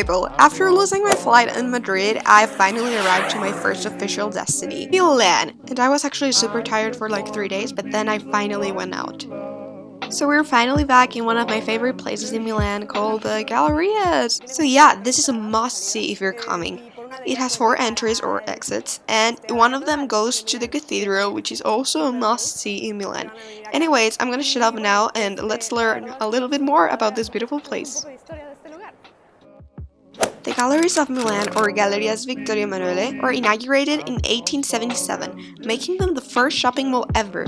people, after losing my flight in Madrid, I finally arrived to my first official destiny, Milan. And I was actually super tired for like 3 days, but then I finally went out. So we're finally back in one of my favorite places in Milan called the Gallerias. So yeah, this is a must-see if you're coming. It has 4 entries or exits, and one of them goes to the cathedral, which is also a must-see in Milan. Anyways, I'm gonna shut up now and let's learn a little bit more about this beautiful place. The Galleries of Milan, or Gallerias Vittorio Emanuele, were inaugurated in 1877, making them the first shopping mall ever.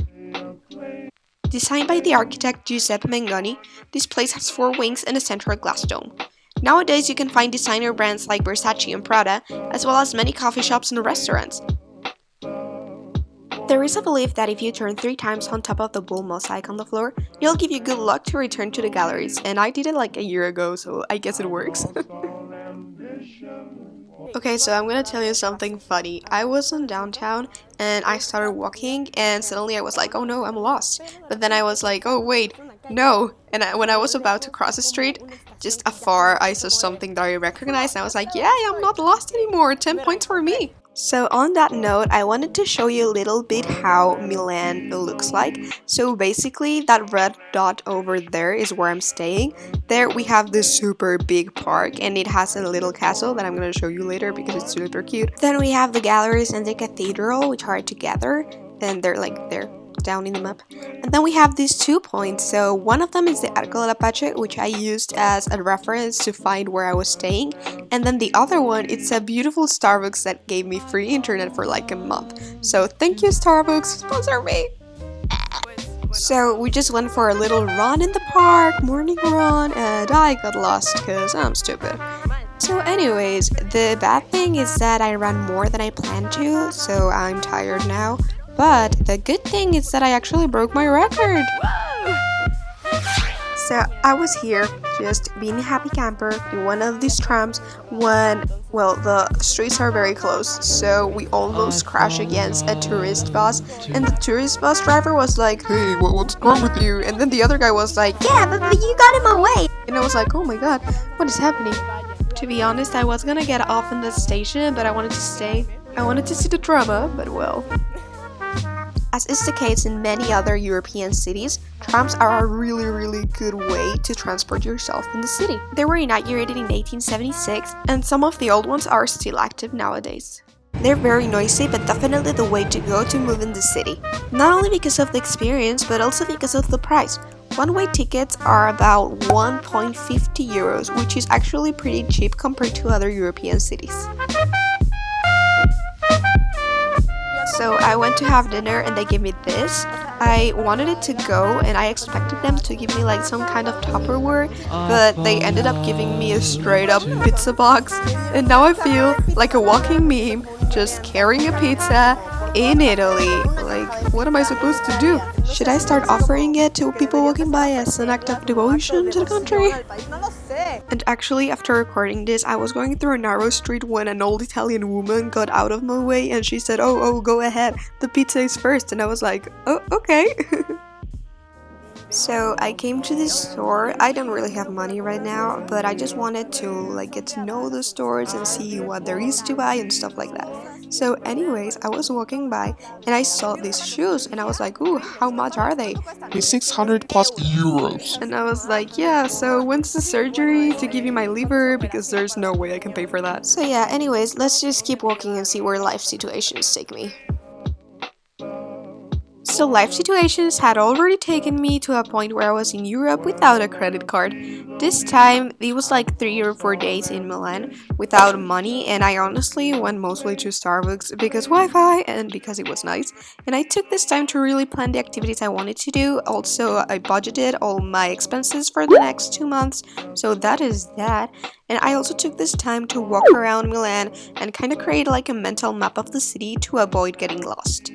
Designed by the architect Giuseppe Mengoni, this place has 4 wings and a central glass dome. Nowadays you can find designer brands like Versace and Prada, as well as many coffee shops and restaurants. There is a belief that if you turn 3 times on top of the bull mosaic on the floor, it'll give you good luck to return to the galleries, and I did it like a year ago, so I guess it works. Okay, so I'm gonna tell you something funny. I was in downtown and I started walking and suddenly I was like, oh no, I'm lost. But then I was like, oh wait, no. And when I was about to cross the street, just afar I saw something that I recognized and I was like, yeah, I'm not lost anymore, 10 points for me. So on that note, I wanted to show you a little bit how Milan looks like. So basically that red dot over there is where I'm staying. There we have this super big park and it has a little castle that I'm going to show you later because it's super cute. Then we have the galleries and the cathedral, which are together, and they're like there down in the map. And then we have these 2 points. So one of them is the Arco del Apache, which I used as a reference to find where I was staying, and then the other one, it's a beautiful Starbucks that gave me free internet for like a month. So thank you Starbucks, sponsor me! So we just went for a little run in the park, morning run, and I got lost because I'm stupid. So anyways, the bad thing is that I ran more than I planned to, so I'm tired now. But the good thing is that I actually broke my record! So I was here just being a happy camper in one of these trams when, well, the streets are very close, so we almost crashed against a tourist bus, and the tourist bus driver was like, hey, what's wrong with you? And then the other guy was like, yeah, but you got in my way! And I was like, oh my god, what is happening? To be honest, I was gonna get off in the station, but I wanted to stay. I wanted to see the drama, but well. As is the case in many other European cities, trams are a really good way to transport yourself in the city. They were inaugurated in 1876, and some of the old ones are still active nowadays. They're very noisy, but definitely the way to go to move in the city. Not only because of the experience, but also because of the price. One-way tickets are about 1.50 euros, which is actually pretty cheap compared to other European cities. So I went to have dinner and they gave me this. I wanted it to go and I expected them to give me like some kind of Tupperware, but they ended up giving me a straight up pizza box, and now I feel like a walking meme just carrying a pizza in Italy. Like, what am I supposed to do? Should I start offering it to people walking by as an act of devotion to the country? And actually, after recording this, I was going through a narrow street when an old Italian woman got out of my way and she said, oh, go ahead, the pizza is first. And I was like, oh, okay. So I came to this store. I don't really have money right now, but I just wanted to like get to know the stores and see what there is to buy and stuff like that. So anyways, I was walking by and I saw these shoes and I was like, ooh, how much are they? 600 plus euros. And I was like, yeah, so when's the surgery to give you my liver? Because there's no way I can pay for that. So yeah, anyways, let's just keep walking and see where life situations take me. So life situations had already taken me to a point where I was in Europe without a credit card. This time, it was like 3 or 4 days in Milan without money, and I honestly went mostly to Starbucks because Wi-Fi and because it was nice. And I took this time to really plan the activities I wanted to do. Also, I budgeted all my expenses for the next 2 months, so that is that. And I also took this time to walk around Milan and kind of create like a mental map of the city to avoid getting lost.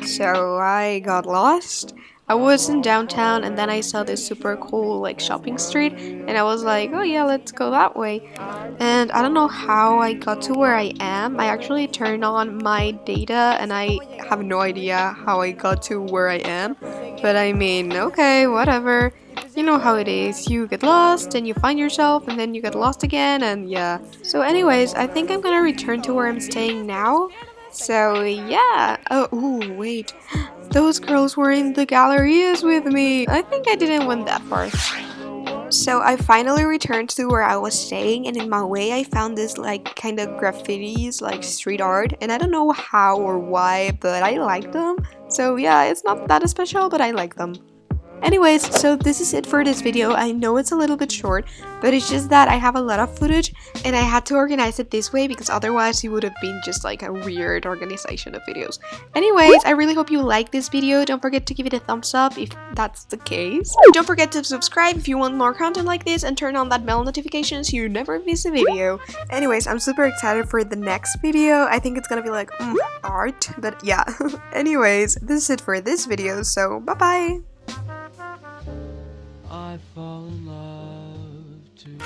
So I got lost. I was in downtown and then I saw this super cool like shopping street and I was like, oh yeah, let's go that way. And I don't know how I got to where I am. I actually turned on my data and I have no idea how I got to where I am. But I mean, okay, whatever. You know how it is, you get lost and you find yourself and then you get lost again and yeah. So anyways, I think I'm gonna return to where I'm staying now. So yeah. Oh, ooh, wait. Those girls were in the galleries with me. I think I didn't went that far. So I finally returned to where I was staying, and in my way I found this like kind of graffitis, like street art, and I don't know how or why, but I like them. So yeah, it's not that special, but I like them. Anyways, so this is it for this video. I know it's a little bit short, but it's just that I have a lot of footage and I had to organize it this way because otherwise it would have been just like a weird organization of videos. Anyways, I really hope you like this video. Don't forget to give it a thumbs up if that's the case. Don't forget to subscribe if you want more content like this and turn on that bell notification so you never miss a video. Anyways, I'm super excited for the next video. I think it's gonna be like art, but yeah. Anyways, this is it for this video, so bye bye! I fall in love too.